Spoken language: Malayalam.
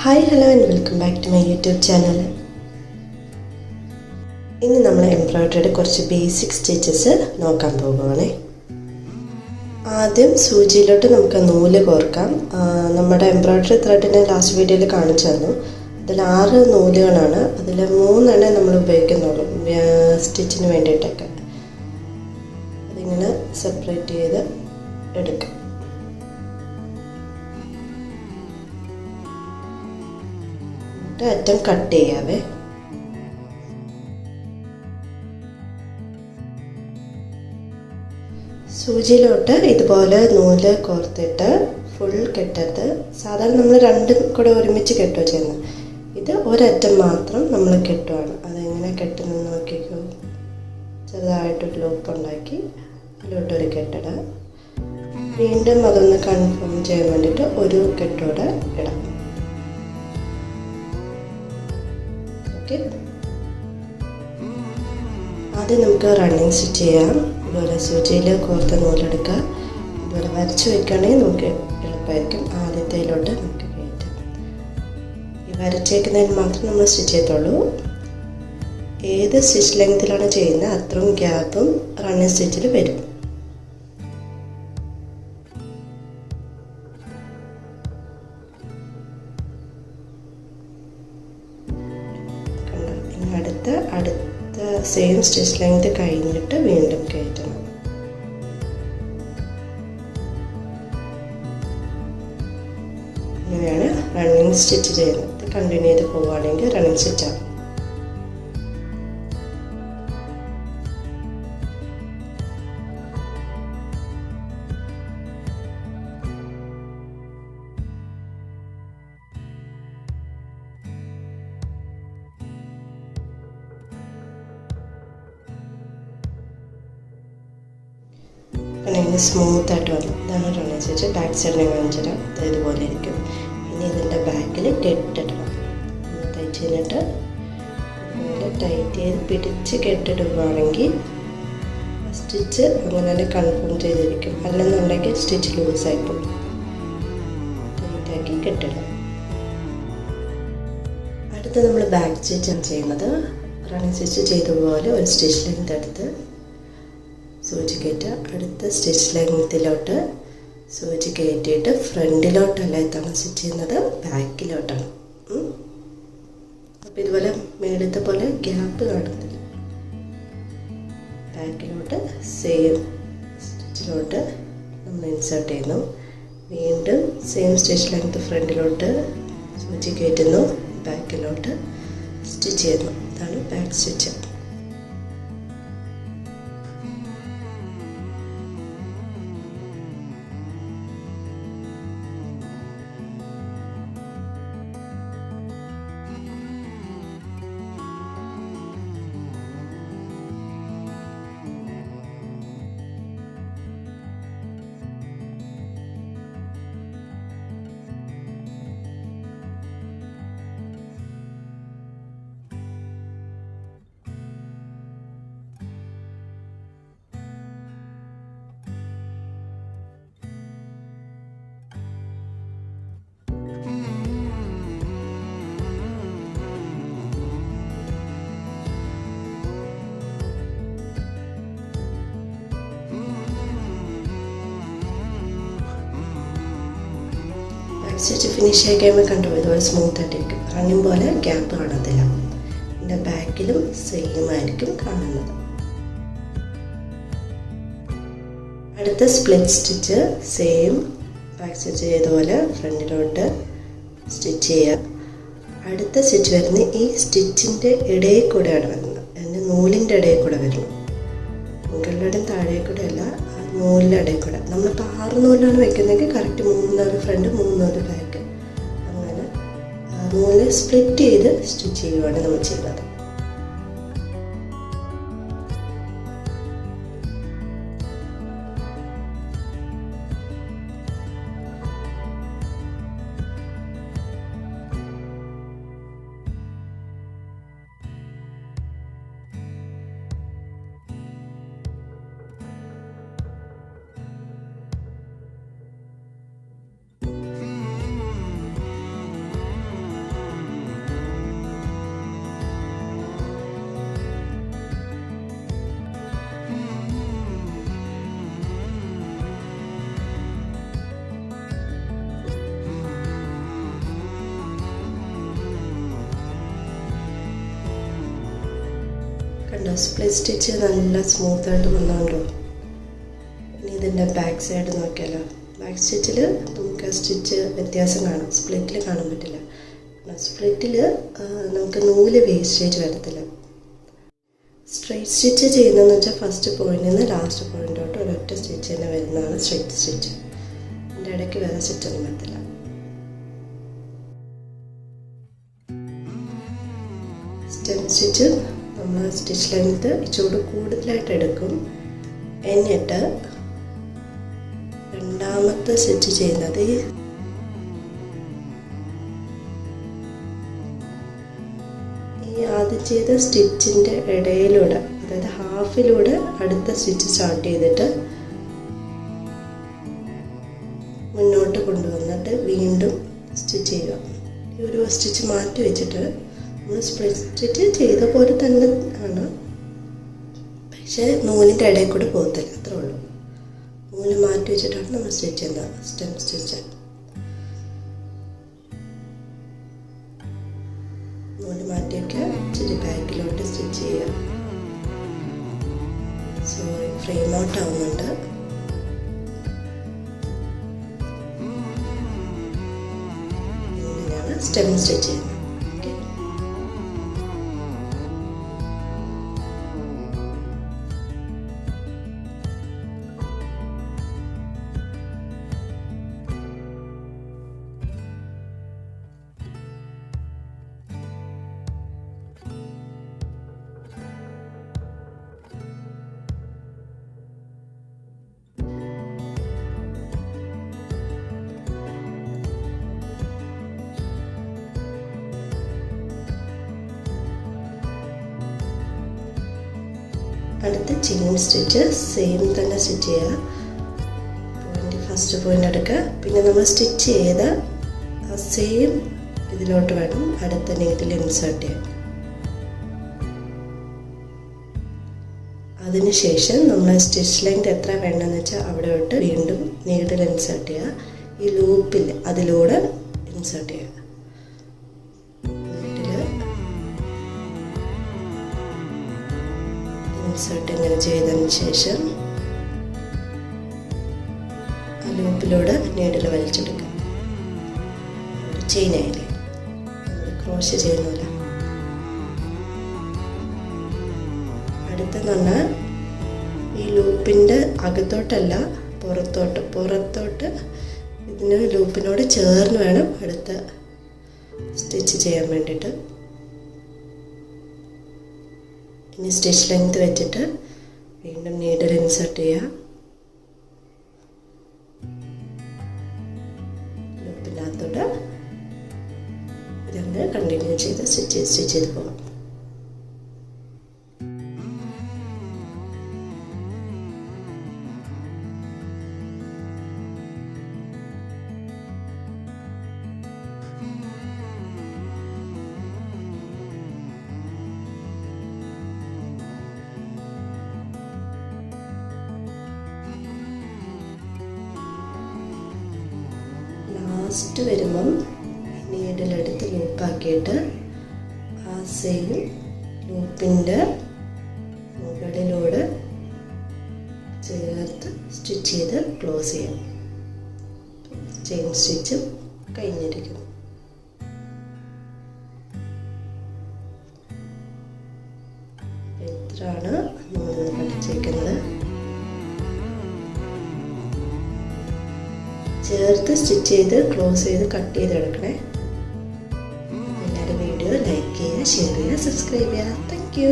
Hi, hello and welcome back to my YouTube channel. ഇന്ന് നമ്മൾ എംബ്രോയിഡറിയുടെ കുറച്ച് ബേസിക് സ്റ്റിച്ചസ് നോക്കാൻ പോകുകയാണ്. ആദ്യം സൂചിയിലോട്ട് നമുക്ക് നൂല് കോർക്കാം. നമ്മുടെ എംബ്രോയിഡറി ത്രെഡിനെ ലാസ്റ്റ് വീഡിയോയിൽ കാണിച്ചു തന്നു. അതിൽ 6 നൂലുകളാണ്. അതിൽ 3 നമ്മൾ ഉപയോഗിക്കുന്നുള്ളൂ സ്റ്റിച്ചിന് വേണ്ടിയിട്ടൊക്കെ. അതിങ്ങനെ സെപ്പറേറ്റ് ചെയ്ത് എടുക്കാം. അറ്റം കട്ട് ചെയ്യാവേ. സൂചിയിലോട്ട് ഇതുപോലെ നൂല് കോർത്തിട്ട് ഫുൾ കെട്ടരുത്. സാധാരണ നമ്മൾ രണ്ടും കൂടെ ഒരുമിച്ച് കെട്ടുക ചെയ്യുന്നത്. ഇത് ഒരറ്റം മാത്രം നമ്മൾ കെട്ടുകയാണ്. അതെങ്ങനെ കെട്ടുന്നത് നോക്കിക്കോ. ചെറുതായിട്ടൊരു ലൂപ്പ് ഉണ്ടാക്കി അതിലോട്ടൊരു കെട്ടിട. വീണ്ടും അതൊന്ന് കൺഫേം ചെയ്യാൻ വേണ്ടിയിട്ട് ഒരു കെട്ടോടെ ഇടാം. ആദ്യം നമുക്ക് റണ്ണിങ് സ്റ്റിച്ച് ചെയ്യാം. ഇതുപോലെ സൂചിയിൽ കോർത്ത നൂലെടുക്കുക. ഇതുപോലെ വരച്ച് വെക്കുകയാണെങ്കിൽ നമുക്ക് എളുപ്പമായിരിക്കും. ആദ്യത്തേലോട്ട് നമുക്ക് കയറ്റാം. ഈ വരച്ചേക്കുന്നതിന് മാത്രം നമ്മൾ സ്റ്റിച്ച് ചെയ്യത്തുള്ളൂ. ഏത് സ്റ്റിച്ച് ലെങ്ത്തിലാണ് ചെയ്യുന്നത് അത്രയും ഗ്യാപ്പും റണ്ണിങ് സ്റ്റിച്ചിൽ വരും. അടുത്ത സെയിം സ്റ്റിച്ച് ലെങ്ത് കഴിഞ്ഞിട്ട് വീണ്ടും കയറ്റണം. ഇങ്ങനെയാണ് റണ്ണിങ് സ്റ്റിച്ച് ചെയ്യുന്നത്. കണ്ടിന്യൂ ചെയ്ത് പോവുകയാണെങ്കിൽ റണ്ണിങ് സ്റ്റിച്ച് ആവും. അങ്ങനെ സ്മൂത്തായിട്ട് വന്നു. ഇതാണ് റണ്ണിങ് സ്റ്റിച്ച്. ബാക്ക് സൈഡിനെ കാണിച്ചു തരാം. ഇതുപോലെ ഇരിക്കും. ഇനി ഇതിൻ്റെ ബാക്കിൽ കെട്ടിടണം. തയ്ച്ച് കഴിഞ്ഞിട്ട് ഇതുപോലെ ടൈറ്റ് ചെയ്ത് പിടിച്ച് കെട്ടിടുകയാണെങ്കിൽ സ്റ്റിച്ച് അങ്ങനെ തന്നെ കൺഫേം ചെയ്തിരിക്കും. അല്ലെന്നുണ്ടെങ്കിൽ സ്റ്റിച്ച് ലൂസായി പോകും. ടൈറ്റാക്കി കെട്ടിടാം. അടുത്ത് നമ്മൾ ബാക്ക് സ്റ്റിച്ചാണ് ചെയ്യുന്നത്. റണ്ണിങ് സ്റ്റിച്ച് ചെയ്തതുപോലെ ഒരു സ്റ്റിച്ച് ലെങ്ത് എടുത്ത് സൂചി കയറ്റുക. അടുത്ത സ്റ്റിച്ച് ലെങ്ത്തിലോട്ട് സൂചി കയറ്റിയിട്ട് ഫ്രണ്ടിലോട്ടല്ല ഇതാണ് സ്റ്റിച്ച് ചെയ്യുന്നത്, ബാക്കിലോട്ടാണ്. അപ്പോൾ ഇതുപോലെ മേളത്തെ പോലെ ഗ്യാപ്പ് കാണുന്നില്ല. ബാക്കിലോട്ട് സെയിം സ്റ്റിച്ചിലോട്ട് നമ്മൾ ഇൻസേർട്ട് ചെയ്യുന്നു. വീണ്ടും സെയിം സ്റ്റിച്ച് ലെങ്ത്ത് ഫ്രണ്ടിലോട്ട് സൂചി കയറ്റുന്നു, ബാക്കിലോട്ട് സ്റ്റിച്ച് ചെയ്യുന്നു. ഇതാണ് ബാക്ക് സ്റ്റിച്ച്. സ്റ്റിച്ച് ഫിനിഷ് ആയി കഴിയുമ്പോൾ കണ്ടു ഇതുപോലെ സ്മൂത്തായിട്ടിരിക്കും. റണ്ണിങ് പോലെ ഗ്യാപ്പ് കാണത്തില്ല. ഇതിൻ്റെ ബാക്കിലും സെയിം ആയിരിക്കും കാണുന്നത്. അടുത്ത split stitch same back stitch ചെയ്തതുപോലെ ഫ്രണ്ടിലോട്ട് സ്റ്റിച്ച് ചെയ്യുക. അടുത്ത സ്റ്റിച്ച് വരുന്നത് ഈ സ്റ്റിച്ചിൻ്റെ ഇടയിൽ കൂടെയാണ് വരുന്നത്. അതിൻ്റെ നൂലിൻ്റെ ഇടയിൽ കൂടെ വരണം. മുകളിലൂടെയും താഴെ കൂടെ അല്ല, നൂലിൻ്റെ ഇടയിൽ കൂടെ. നമ്മളിപ്പോൾ 6 നൂലാണ് വെക്കുന്നതെങ്കിൽ കറക്റ്റ് 3 നൂല് ഫ്രണ്ട് 3 നൂല് ബാക്ക്. അങ്ങനെ നൂല് സ്പ്ലിറ്റ് ചെയ്ത് സ്റ്റിച്ച് ചെയ്യുകയാണ് നമ്മൾ ചെയ്യുന്നത്. കണ്ടോ സ്പ്ലിറ്റ് സ്റ്റിച്ച് നല്ല സ്മൂത്തായിട്ട് വന്നുകൊണ്ടോ. ഇനി ഇതിൻ്റെ ബാക്ക് സൈഡ് നോക്കിയാലോ. ബാക്ക് സ്റ്റിച്ചിൽ നമുക്ക് സ്റ്റിച്ച് വ്യത്യാസം കാണാം, സ്പ്ലിറ്റിൽ കാണാൻ പറ്റില്ല. സ്പ്ലിറ്റിൽ നമുക്ക് നൂല് വേസ്റ്റേജ് വരത്തില്ല. സ്ട്രെയിറ്റ് സ്റ്റിച്ച് ചെയ്യുന്നതെന്ന് വെച്ചാൽ ഫസ്റ്റ് പോയിന്റിൽ നിന്ന് ലാസ്റ്റ് പോയിന്റോട്ട് ഒരൊറ്റ സ്റ്റിച്ച് തന്നെ വരുന്നതാണ് സ്ട്രെയിറ്റ് സ്റ്റിച്ച്. അതിൻ്റെ ഇടയ്ക്ക് വേറെ സ്റ്റിച്ചൊന്നും വരത്തില്ല. സ്റ്റെം സ്റ്റിച്ച് നമ്മൾ സ്റ്റിച്ച് ലെങ്ത് ഇച്ചിരി കൂടുതലായിട്ട് എടുക്കും. എന്നിട്ട് രണ്ടാമത്തെ സ്റ്റിച്ച് ചെയ്യുന്നത് ഈ ആദ്യം ചെയ്ത സ്റ്റിച്ചിൻ്റെ ഇടയിലൂടെ, അതായത് ഹാഫിലൂടെ അടുത്ത സ്റ്റിച്ച് സ്റ്റാർട്ട് ചെയ്തിട്ട് മുന്നോട്ട് കൊണ്ടുവന്നിട്ട് വീണ്ടും സ്റ്റിച്ച് ചെയ്യുക. ഈ ഒരു സ്റ്റിച്ച് മാറ്റി വെച്ചിട്ട് നമ്മൾ സ്പ്ലിറ്റ് സ്റ്റിച്ച് ചെയ്ത പോലെ തന്നെ ആണ്, പക്ഷേ നൂലിൻ്റെ ഇടയിൽ കൂടെ പോകത്തില്ല, അത്രേ ഉള്ളൂ. നൂല് മാറ്റി വെച്ചിട്ടാണ് നമ്മൾ സ്റ്റിച്ച് ചെയ്യുന്നത് സ്റ്റെം സ്റ്റിച്ച്. നൂല് മാറ്റിയൊക്കെ ഇച്ചിരി ബാക്കിലോട്ട് സ്റ്റിച്ച് ചെയ്യുക. സോറി, ഫ്രെയിം ഔട്ട് ആവുന്നുണ്ട്. ഇങ്ങനെയാണ് സ്റ്റെം സ്റ്റിച്ച് ചെയ്യുന്നത്. അടുത്ത ചെയിൻ സ്റ്റിച്ച് സെയിം തന്നെ സ്റ്റിച്ച് ചെയ്യുക. ഫസ്റ്റ് പോയിന്റ് എടുക്കുക. പിന്നെ നമ്മൾ സ്റ്റിച്ച് ചെയ്ത ആ സെയിം ഇതിലോട്ട് വേണം അടുത്ത നീഡിൽ ഇൻസേർട്ട് ചെയ്യാൻ. അതിനുശേഷം നമ്മൾ സ്റ്റിച്ച് ലെങ്ത് എത്ര വേണമെന്ന് വെച്ചാൽ അവിടെ തൊട്ട് വീണ്ടും നീഡിൽ ഇൻസേർട്ട് ചെയ്യുക. ഈ ലൂപ്പിൽ അതിലൂടെ ഇൻസേർട്ട് ചെയ്യുക. ഇൻസേർട്ട് ഇങ്ങനെ ചെയ്തതിന് ശേഷം ആ ലൂപ്പിലൂടെ നീഡിൽ വലിച്ചെടുക്കുക. ചെയിൻ ആയില്ലേ, ക്രോഷേ ചെയ്യുന്നില്ല. അടുത്തെന്ന് പറഞ്ഞാൽ ഈ ലൂപ്പിൻ്റെ അകത്തോട്ടല്ല പുറത്തോട്ട് ഇതിന് ലൂപ്പിനോട് ചേർന്ന് വേണം അടുത്ത സ്റ്റിച്ച് ചെയ്യാൻ വേണ്ടിയിട്ട്. ഇനി സ്റ്റിച്ച് ലെങ്ത് വെച്ചിട്ട് വീണ്ടും നീഡിൽ ഇൻസേർട്ട് ചെയ്യുക. ലൂപ്പിനകത്തോട്ട് ഇതങ്ങനെ കണ്ടിന്യൂ ചെയ്ത് സ്റ്റിച്ച് ചെയ്ത് പോകാം. ലാസ്റ്റ് വരുമ്പം നീഡിലെടുത്ത് ലൂപ്പാക്കിയിട്ട് ആ സെയിം ലൂപ്പിൻ്റെ മുകളിലൂടെ ചേർത്ത് സ്റ്റിച്ച് ചെയ്ത് ക്ലോസ് ചെയ്യാം. ചെയിൻ സ്റ്റിച്ചും കഴിഞ്ഞിരിക്കുന്നു. ഇത്രയാണ് നമ്മൾ പഠിച്ചേക്കുന്നത്. ചേർത്ത് സ്റ്റിച്ച് ചെയ്ത് ക്ലോസ് ചെയ്ത് കട്ട് ചെയ്തെടുക്കണേ. എല്ലാവരും വീഡിയോ ലൈക്ക് ചെയ്യുക, ഷെയർ ചെയ്യുക, സബ്സ്ക്രൈബ് ചെയ്യുക. Thank you.